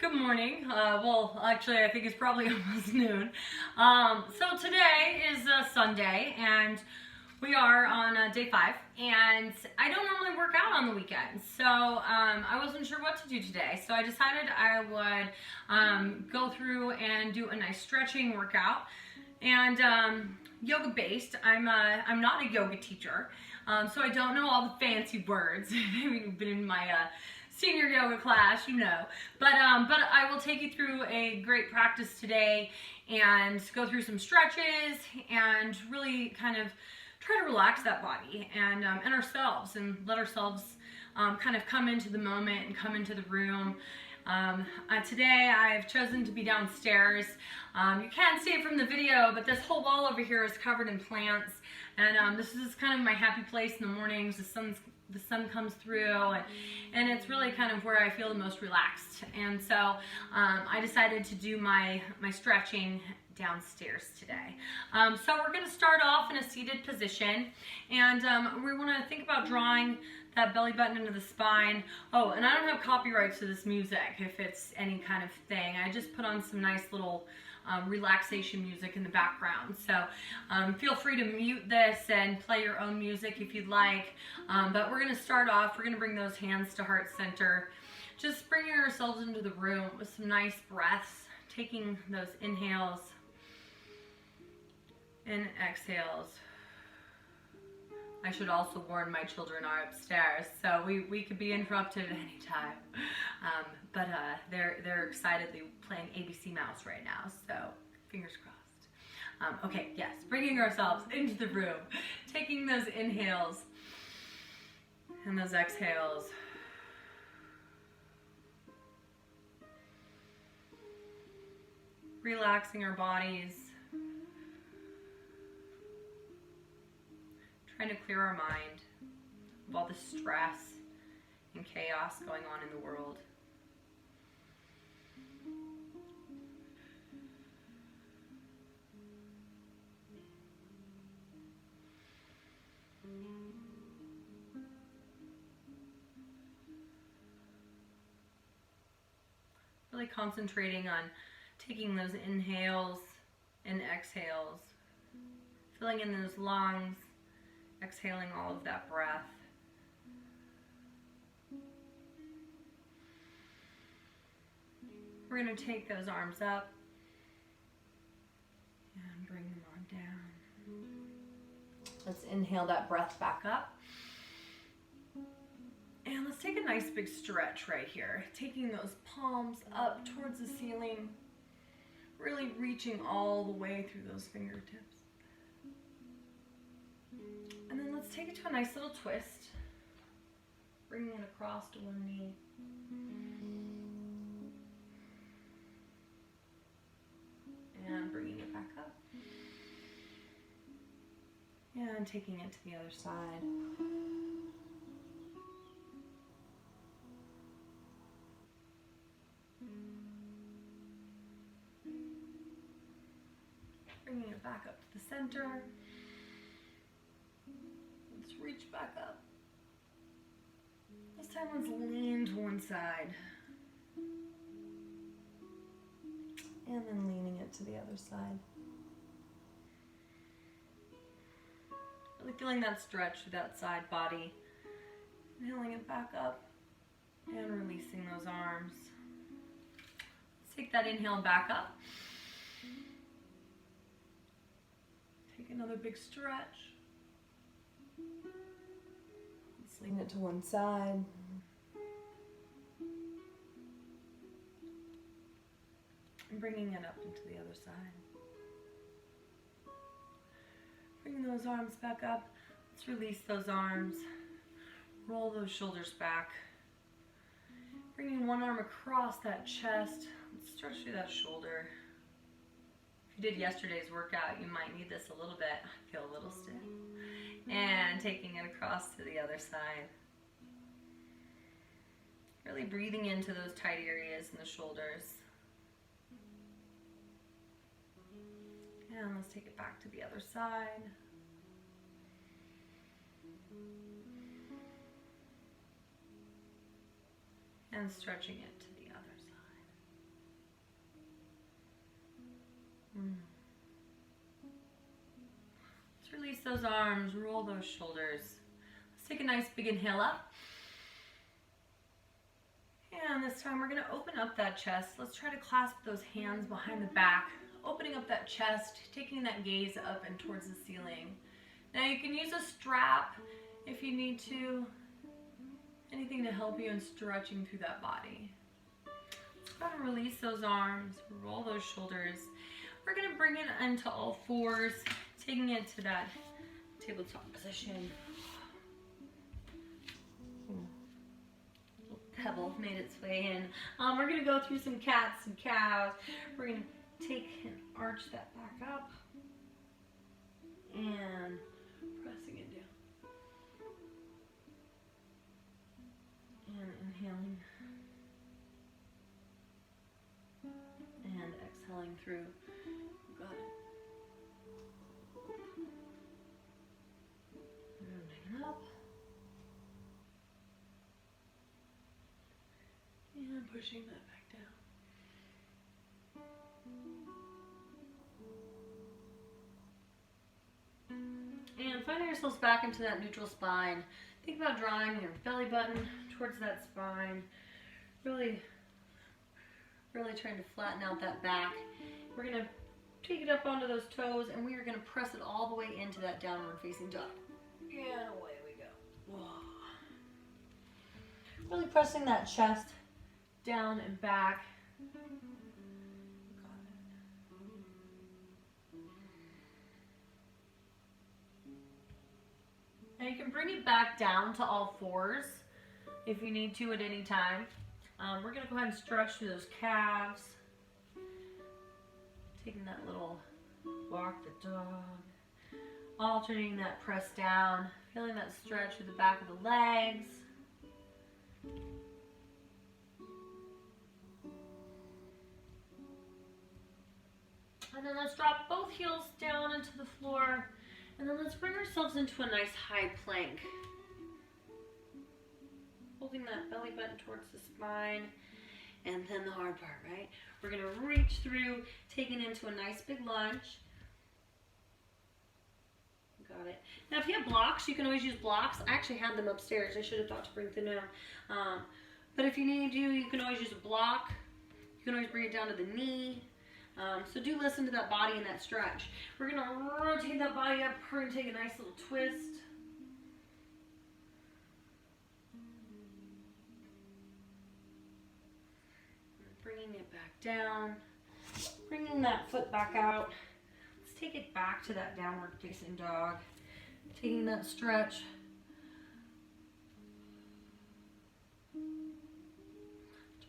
Good morning. Well, actually, I think it's probably almost noon. So today is Sunday, and we are on day 5. And I don't normally work out on the weekends, so I wasn't sure what to do today. So I decided I would go through and do a nice stretching workout, and yoga based. I'm not a yoga teacher, so I don't know all the fancy words. I've been in my senior yoga class, you know. But I will take you through a great practice today and go through some stretches and really kind of try to relax that body and ourselves, and let ourselves kind of come into the moment and come into the room. Today I've chosen to be downstairs. You can't see it from the video, but this whole wall over here is covered in plants, and this is kind of my happy place in the mornings. The sun comes through, and it's really kind of where I feel the most relaxed. And so I decided to do my stretching downstairs today. So we're going to start off in a seated position, and we want to think about drawing that belly button into the spine. Oh, and I don't have copyrights to this music if it's any kind of thing. I just put on some nice little relaxation music in the background. So feel free to mute this and play your own music if you'd like. But we're going to start off. We're going to bring those hands to heart center. Just bringing ourselves into the room with some nice breaths, taking those inhales and exhales. I should also warn my children are upstairs, so we could be interrupted at any time. But they're excitedly playing ABC Mouse right now, so fingers crossed. Okay, yes, bringing ourselves into the room, taking those inhales and those exhales. Relaxing our bodies. Trying to clear our mind of all the stress and chaos going on in the world. Really concentrating on taking those inhales and exhales, filling in those lungs, exhaling all of that breath. We're going to take those arms up and bring them on down. Let's inhale that breath back up. And let's take a nice big stretch right here, taking those palms up towards the ceiling, really reaching all the way through those fingertips. And then let's take it to a nice little twist, bringing it across to one knee. And bringing it back up. And taking it to the other side. Bringing it back up to the center. Let's reach back up. This time let's lean to one side. And then leaning it to the other side. Really feeling that stretch through that side body. Inhaling it back up and releasing those arms. Let's take that inhale back up. Take another big stretch. Let's lean it to one side. And bringing it up into the other side. Bringing those arms back up. Let's release those arms. Roll those shoulders back. Bringing one arm across that chest. Let's stretch through that shoulder. If you did yesterday's workout, you might need this a little bit. I feel a little stiff. And taking it across to the other side. Really breathing into those tight areas in the shoulders. And let's take it back to the other side. And stretching it to the other side. Let's release those arms, roll those shoulders. Let's take a nice big inhale up. And this time we're going to open up that chest. Let's try to clasp those hands behind the back, opening up that chest, taking that gaze up and towards the ceiling. Now you can use a strap if you need to, anything to help you in stretching through that body. Let's go and release those arms, roll those shoulders. We're going to bring it into all fours, taking it to that tabletop position. Pebble made its way in. We're going to go through some cats and cows. We're going to take and arch that back up and pressing it down. And inhaling and exhaling through. Got it. Rounding up. And pushing that back down. And finding yourselves back into that neutral spine. Think about drawing your belly button towards that spine. Really trying to flatten out that back. We're going to take it up onto those toes and we are going to press it all the way into that downward facing dog. And away we go. Whoa. Really pressing that chest down and back. Now you can bring it back down to all fours if you need to at any time. We're going to go ahead and stretch through those calves. Taking that little walk the dog. Alternating that press down. Feeling that stretch through the back of the legs. And then let's drop both heels down into the floor. And then let's bring ourselves into a nice high plank. Holding that belly button towards the spine. And then the hard part, right? We're going to reach through, taking into a nice big lunge. Got it. Now if you have blocks, you can always use blocks. I actually had them upstairs. I should have thought to bring them down. But if you need to, you can always use a block. You can always bring it down to the knee. So do listen to that body and that stretch. We're going to rotate that body up. We're going to take a nice little twist. Bringing it back down. Bringing that foot back out. Let's take it back to that downward facing dog. Taking that stretch.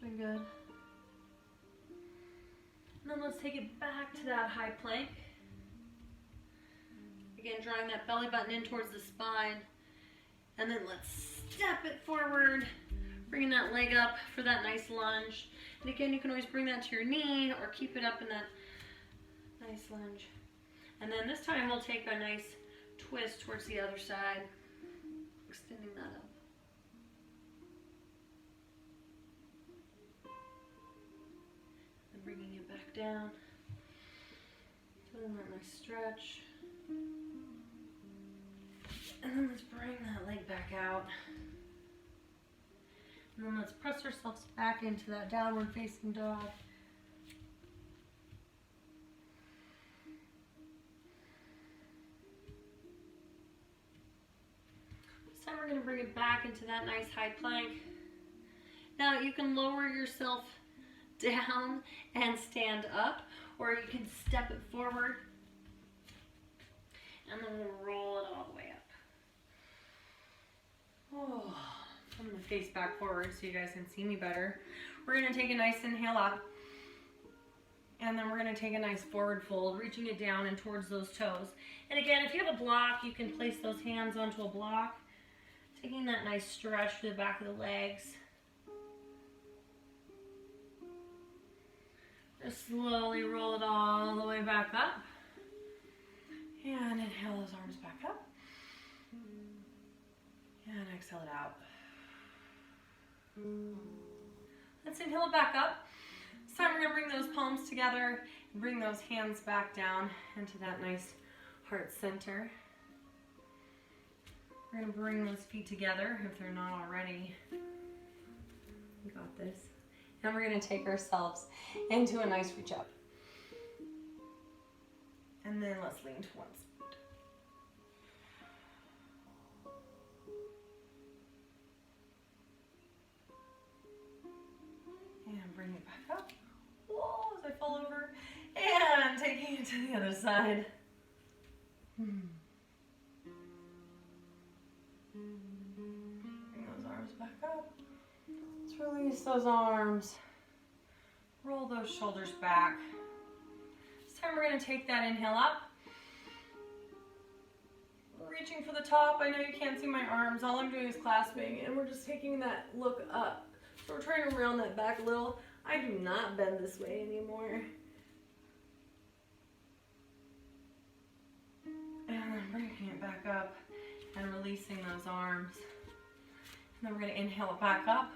Doing good. And then let's take it back to that high plank. Again, drawing that belly button in towards the spine. And then let's step it forward, bringing that leg up for that nice lunge. And again, you can always bring that to your knee or keep it up in that nice lunge. And then this time we'll take a nice twist towards the other side, extending that up. Bringing it back down, feeling that nice stretch, and then let's bring that leg back out, and then let's press ourselves back into that downward facing dog. This time we're going to bring it back into that nice high plank. Now you can lower yourself down and stand up, or you can step it forward and then we'll roll it all the way up. Oh, I'm going to face back forward so you guys can see me better. We're going to take a nice inhale up, and then we're going to take a nice forward fold, reaching it down and towards those toes. And again, if you have a block, you can place those hands onto a block, taking that nice stretch to the back of the legs. Just slowly roll it all the way back up. And inhale those arms back up. And exhale it out. Let's inhale it back up. This time we're going to bring those palms together Bring those hands back down into that nice heart center. We're going to bring those feet together if they're not already. We got this. And we're going to take ourselves into a nice reach up. And then let's lean to one side. And bring it back up. Whoa, as I fall over. And taking it to the other side. Bring those arms back up. Let's release those arms. Roll those shoulders back. This time we're going to take that inhale up. Reaching for the top. I know you can't see my arms. All I'm doing is clasping, and we're just taking that look up. So we're trying to round that back a little. I do not bend this way anymore. And then bringing it back up and releasing those arms. And then we're going to inhale it back up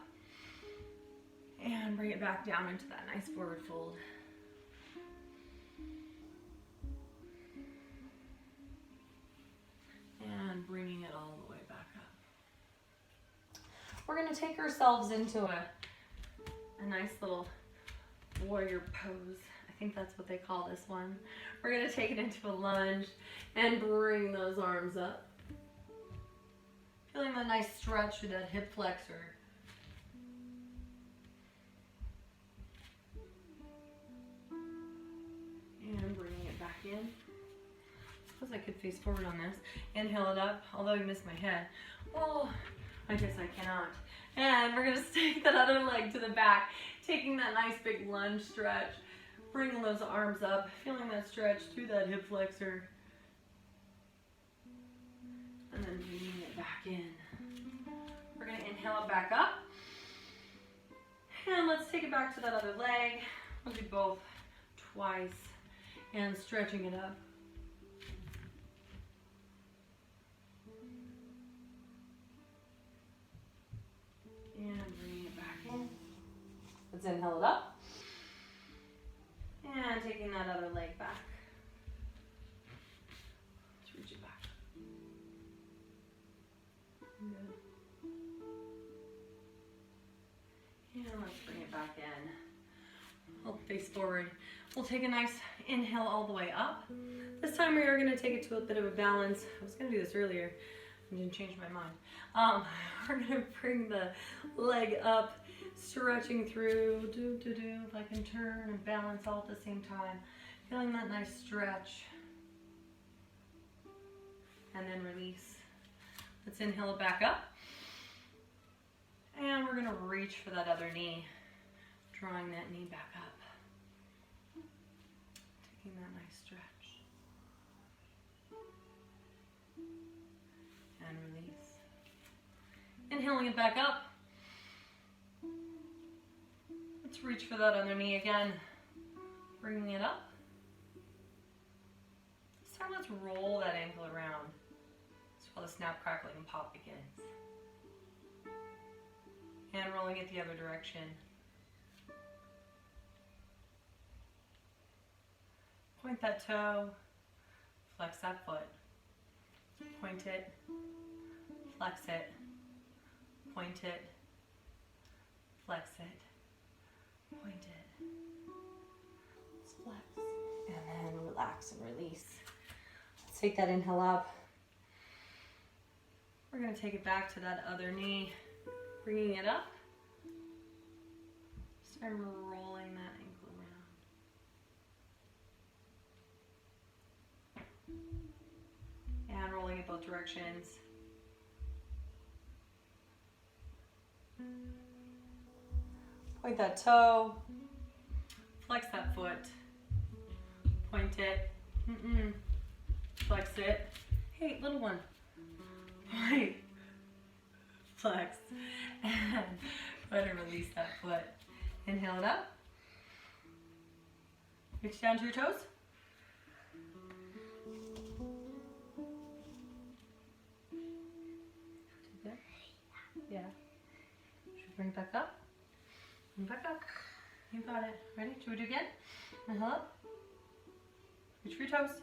and bring it back down into that nice forward fold. And bringing it all the way back up. We're going to take ourselves into a nice little warrior pose. I think that's what they call this one. We're going to take it into a lunge and bring those arms up. Feeling that nice stretch through that hip flexor. And bringing it back in. Suppose I could face forward on this. Inhale it up, although I missed my head. Oh, I guess I cannot. And we're going to take that other leg to the back, taking that nice big lunge stretch. Bringing those arms up, feeling that stretch through that hip flexor. And then bringing it back in. We're going to inhale it back up. And let's take it back to that other leg. We'll do both twice. And stretching it up. And bringing it back in. Let's inhale it up. And taking that other leg back. Let's reach it back. Good. And let's bring it back in. We'll face forward. We'll take a nice inhale all the way up. This time we are going to take it to a bit of a balance. I was going to do this earlier. I didn't change my mind. We're going to bring the leg up, stretching through. If I can turn and balance all at the same time. Feeling that nice stretch. And then release. Let's inhale it back up. And we're going to reach for that other knee. Drawing that knee back up. Taking that nice stretch. And release. Inhaling it back up. Let's reach for that other knee again. Bringing it up. This time let's roll that ankle around. That's while the snap, crackling, and pop begins. And rolling it the other direction. Point that toe, flex that foot. Point it, flex it, point it, flex it, point it. Let's flex. And then relax and release. Let's take that inhale up. We're going to take it back to that other knee, bringing it up. Start rolling that ankle around. And rolling it both directions. Point that toe, flex that foot, point it, flex it. Hey, little one, point, flex, and try to release that foot. Inhale it up, reach down to your toes. Yeah. Should we bring it back up? Bring it back up. You got it. Ready? Should we do it again? Inhale up. Reach for your toes.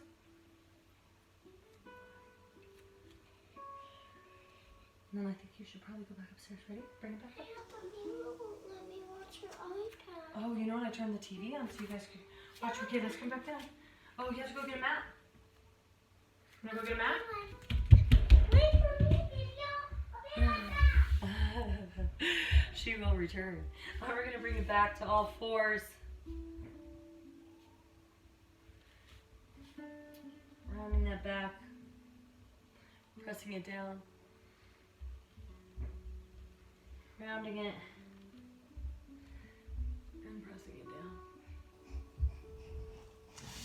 And then I think you should probably go back upstairs. Ready? Bring it back up. Yeah, but Mima won't let me watch her iPad. Oh, you know what? I turned the TV on so you guys can watch. Okay, let's come back down. Oh, you have to go get a mat. You wanna go get a mat? Wait for me, video. I'll be right back. She will return. Now we're gonna bring it back to all fours. Rounding that back. Pressing it down. Rounding it. And pressing it down.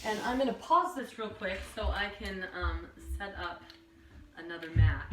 And I'm gonna pause this real quick so I can set up another mat.